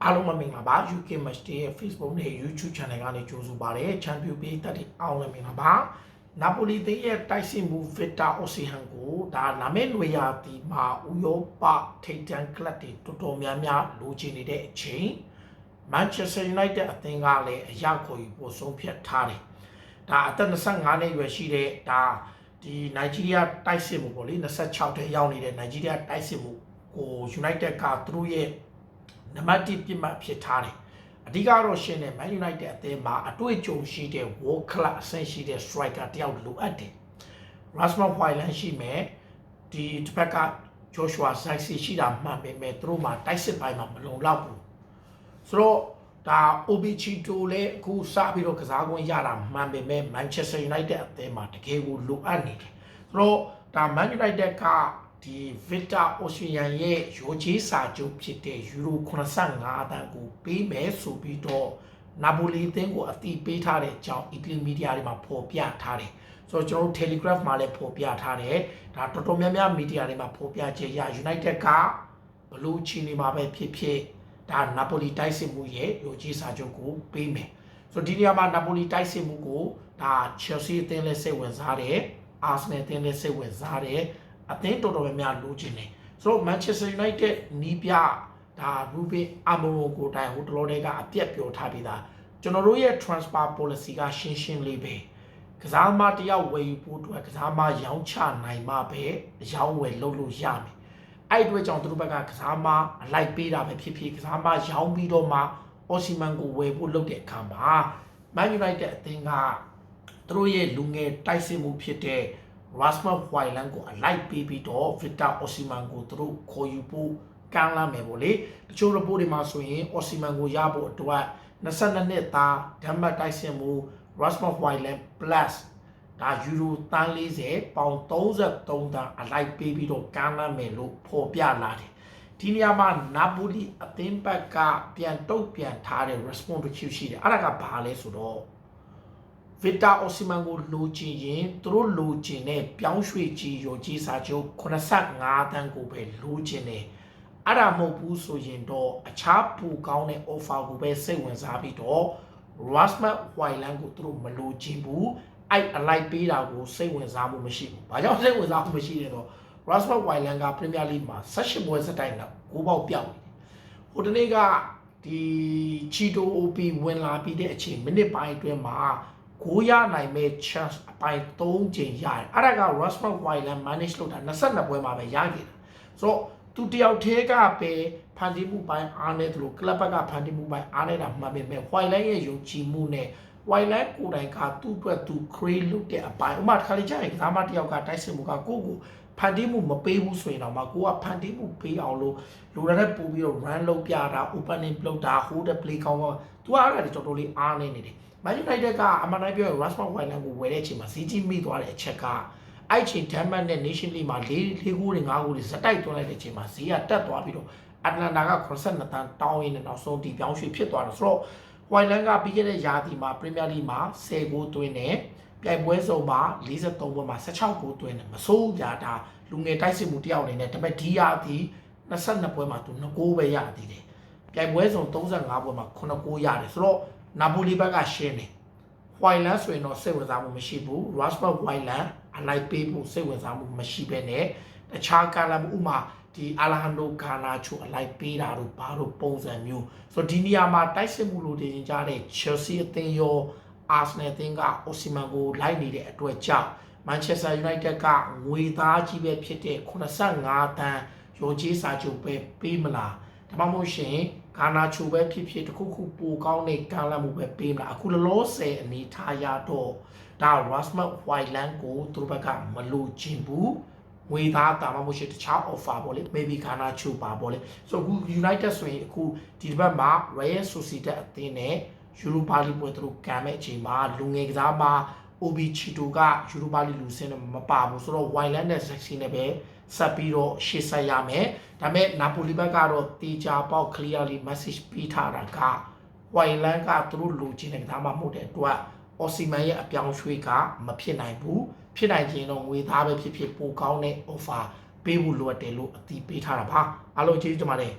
အားလုံးမင်္ဂလာပါ UK Match Day ရဲ့ Facebook နဲ့ YouTube Channel ကနေကြိုဆိုပါရစေချန်ပီယံပေးတက်တဲ့အားလုံးမင်္ဂလာပါနာပိုလီတင်းရဲ့တိုက်စစ်မှုဗစ်တာအိုစီဟန်ကိုဒါနာမည်နွေရာသီမှာဥရောပထိပ်တန်းကလပ်တွေတော်တော်များများလိုချင်နေတဲ့အချိန် Manchester United အသင်းကလည်းအရခေါ်ယူဖို့ဆုံးဖြတ်ထားတယ်ဒါအသက်25နှစ်ရွယ်ရှိတဲ့ဒါဒီနိုင်ဂျီးရီးယားတိုက်စစ်မှုပေါ့လေ26ထဲရောက်နေတဲ့နိုင်ဂျီးရီးယားတိုက်စစ်မှုကို United ကသူတို့ရဲ့နံပါတ်1ပြစ်မှတ်ဖြစ်ထားတယ်အဓိကတော့ရှင်းတယ် Man United အသင်းမှာအတွေ့အကြုံရှိတဲ့ World Class အဆင့်ရှိတဲ့ striker တယောက်လိုအပ်တယ် Rasmus Højlund ရှိမယ်ဒီတစ်ဖက်က Joshua Zirkzee ရှိတာမှန်ပေမဲ့သူတို့မှာတိုက်စစ်ပိုင်းမှာမလုံလောက်ဘူးဆိုတော့ဒါ Obichito လည်းအခုစပြီးတော့ကစားခွင့်ရတာမှန်ပေမဲ့ Manchester United အသင်းမှာတကယ်ကိုလိုအပ်နေတယ်ဆိုတော့ဒါ Man United ကဒီဗစ်တာအိုစီယန်ရဲ့ရိုချေးစာချုပ်ဖြစ်တဲ့ယူရို85တန်းကိုပေးမယ်ဆိုပြီးတော့နာပိုလီအသင်းကိုအတိပေးထားတဲ့အကြောင်းအီတလီမီဒီယာတွေမှာဖော်ပြထားတယ်ဆိုတော့ကျွန်တော်တို့ Telegraph မှာလည်းဖော်ပြထားတယ်ဒါတော်တော်များများမီဒီယာတွေမှာဖော်ပြချက်ရ United ကဘလို့ချီနေမှာပဲဖြစ်ဖြစ်ဒါနာပိုလီတိုက်စစ်မှုရဲ့ရိုချေးစာချုပ်ကိုပေးမယ်ဆိုတော့ဒီနေရာမှာနာပိုလီတိုက်စစ်မှုကိုဒါ Chelsea အသင်းလည်းစိတ်ဝင်စားတယ် Arsenal အသင်းလည်းစိတ်ဝင်စားတယ်အသင်းတော်တော်များများလိုချင်တယ်ဆိုတော့ Manchester United နီးပြဒါ Ruben Amorim ကိုတိုင်ဟိုတလောတွေကအပြက်ပြောထားပြီးသားကျွန်တော်တို့ရဲ့ transfer policy ကရှင်းရှင်းလေးပဲကစားမတယောက်ဝယ်ယူဖို့အတွက်ကစားမရောင်းချနိုင်မှပဲရောင်းဝယ်လုပ်လို့ရမယ်အဲ့အတွက်ကြောင့်သူတို့ဘက်ကကစားမအလိုက်ပေးတာပဲဖြစ်ဖြစ်ကစားမရောင်းပြီးတော့မှ Osimhen ကိုဝယ်ဖို့လုပ်တဲ့အခါမှာ Man United အသင်းကသူတို့ရဲ့လူငယ်တိုက်စစ်မှုဖြစ်တဲ့Rasmus Højlund ကိုအလိုက်ပေးပြီးတော့ Victor Osimhen ကိုသူတို့ခေါ်ယူဖို့ကမ်းလှမ်းမယ်ပေါ့လေတချို့ report တွေမှာဆိုရင် Osimhen ကိုရဖို့အတွက်22နှစ်သားဓာတ်မှတ်တိုက်စစ်မှု Rasmus Højlund plus ဒါယူရို40ပေါင်33တန်းအလိုက်ပေးပြီးတော့ကမ်းလှမ်းမယ်လို့ဖော်ပြလာတယ်ဒီနေရာမှာနာပိုလီအသင်းဘက်ကပြန်တုတ်ပြန်ထားတဲ့ response တစ်ခုရှိတယ်အဲ့ဒါကဘာလဲဆိုတော့Victor Osimhen ကိုလိုချင်ရင်သူတို့လိုချင်တဲ့ပြောင်းရွှေ့ကြီးရောကြီးစာချုပ်85တန်းကိုပဲလိုချင်တယ်အဲ့ဒါမဟုတ်ဘူးဆိုရင်တော့အခြားပူကောင်းတဲ့ offer ကိုပဲစိတ်ဝင်စားပြီးတော့ Rasmus Højlund ကိုသူတို့မလိုချင်ဘူးအဲ့အလိုက်ပေးတာကိုစိတ်ဝင်စားမှုမရှိဘူးဘာကြောင့်စိတ်ဝင်စားမှုမရှိလဲတော့ Rasmus Højlund က Premier League မှာ18ပွဲစတိုက်နဲ့9ပေါက်ပြောက်နေတယ်ဟိုတနေ့ကဒီချီတို OP ဝင်လာပြီးတဲ့အချိန်မိနစ်ပိုင်းအတွင်းမှာကိုရနိုင်မဲ့ chance အပိုင်း3ချိန်ရတယ်အဲ့ဒါက Rasmus Højlund manage လုပ်တာ22ပွဲမှာပဲရခဲ့တာဆိုတော့သူတယောက်တည်းကပဲဖန်တီးမှုပိုင်းအားနေတယ်လို့ club ဘက်ကဖန်တီးမှုပိုင်းအားနေတာမှန်ပေမဲ့ Højlund ရဲ့ယုံကြည်မှုနဲ့ Højlund ကိုယ်တိုင်ကသူ့အတွက်သူ create လုပ်တဲ့အပိုင်းဥပမာတစ်ခါလေကြာရင်ကစားမတယောက်ကတိုက်စစ်မှုကကိုယ့်ကိုဖန်တီးမှုမပေးဘူးဆိုရင်တော့မှကိုကဖန်တီးမှုပေးအောင်လို့လိုရတဲ့ပို့ပြီးတော့ run လုပ်ပြတာ opening လုပ်တာ hold the play ကောင်းတော့သူကအဲ့ဒါတွေတော်တော်လေးအားနေနေတယ်Man United ကအမှန်တိုင်းပြောရင် Rasmus Højlund ကိုဝယ်တဲ့အချိန်မှာဈေးကြီးမိသွားတဲ့အချက်ကအဲ့ချိန် Denmark နဲ့ Nation League မှာ4ဂိုးတွေ5ဂိုးတွေစတိုက်သွင်းလိုက်တဲ့အချိန်မှာဈေးကတက်သွားပြီးတော့ Atlanta က82တန်းတောင်းရင်းနဲ့နောက်ဆုံးဒီပြောင်းရွှေ့ဖြစ်သွားတယ်ဆိုတော့ Højlund ကပြီးခဲ့တဲ့ရာသီမှာ Premier League မှာ10ဂိုးသွင်းတယ်ပြိုင်ပွဲစုံမှာ43ပွဲမှာ16ဂိုးသွင်းတယ်မဆိုးကြတာလူငယ်တိုက်စစ်မှုတယောက်အနေနဲ့ဒါပေမဲ့ဒီရာသီ22ပွဲမှာသူ2ဂိုးပဲရသေးတယ်ပြိုင်ပွဲစုံ35ပွဲမှာ9ဂိုးရတယ်ဆိုတော့နာပိုလီဘက်ကရှင်းတယ်Højlund ဆိုရင်တော့စိတ်ဝင်စားမှုမရှိဘူး Rasmus Højlund အလိုက်ပေးဖို့စိတ်ဝင်စားမှုမရှိဘဲနဲ့တခြားကာလမှုဥမာဒီ Alejandro Garnacho အလိုက်ပေးတာတို့ဘာလို့ပုံစံမျိုးဆိုတော့ဒီနေရာမှာတိုက်စစ်မှုလို့တင်ကြတဲ့ Chelsea အသင်းရော Arsenal အသင်းက Osimhen ကိုလိုက်နေတဲ့အတွက်ကြောင့် Manchester United ကငွေသားကြီးပဲဖြစ်တဲ့85တန်းရောချေးစာချုပ်ပဲပေးမလားဒါမှမဟုတ်ရှင်ကာနာချိုပဲဖြစ်ဖြစ်တခုခုပိုကောင်းတဲ့ကမ်းလှမ်းမှုပဲပေးမလားအခုလောဆယ်အနေထားရတော့ဒါ Rasmus Højlund ကိုသူတို့ဘက်ကမလိုချင်ဘူးငွေသားတာမှမဟုတ်ရှင်တခြား offer ပေါ့လေ maybe ကာနာချိုပါပေါ့လေဆိုတော့အခု United ဆိုရင်အခုဒီတစ်ပတ်မှာ Real Sociedad အသင်းနဲ့ Europa League ပွဲသူတို့ကမ်းမဲ့အချိန်မှာလူငယ်ကစားမှာ Obichito က Europa League လူစင်းမပါဘူးဆိုတော့ Højlund နဲ့ Zirkzee နဲ့ပဲဆက်ပြီးတော့ရှေ့ဆက်ရမယ်ဒါပေမဲ့နာပိုလီဘက်ကတော့တေချာပေါက် clearly message ပေးထားတာက Højlund ကသူတို့လိုချင်တဲ့ကစားမမဟုတ်တဲ့အတွက် Osimhen ရဲ့အပြောင်းရွှေ့ကမဖြစ်နိုင်ဘူးဖြစ်နိုင်ခြင်းတော့ငွေသားပဲဖြစ်ဖြစ်ပိုကောင်းတဲ့ offer ပေးဖို့လိုအပ်တယ်လို့အတည်ပြုထားတာပါအားလုံးကျေးဇူးတင်ပါတယ်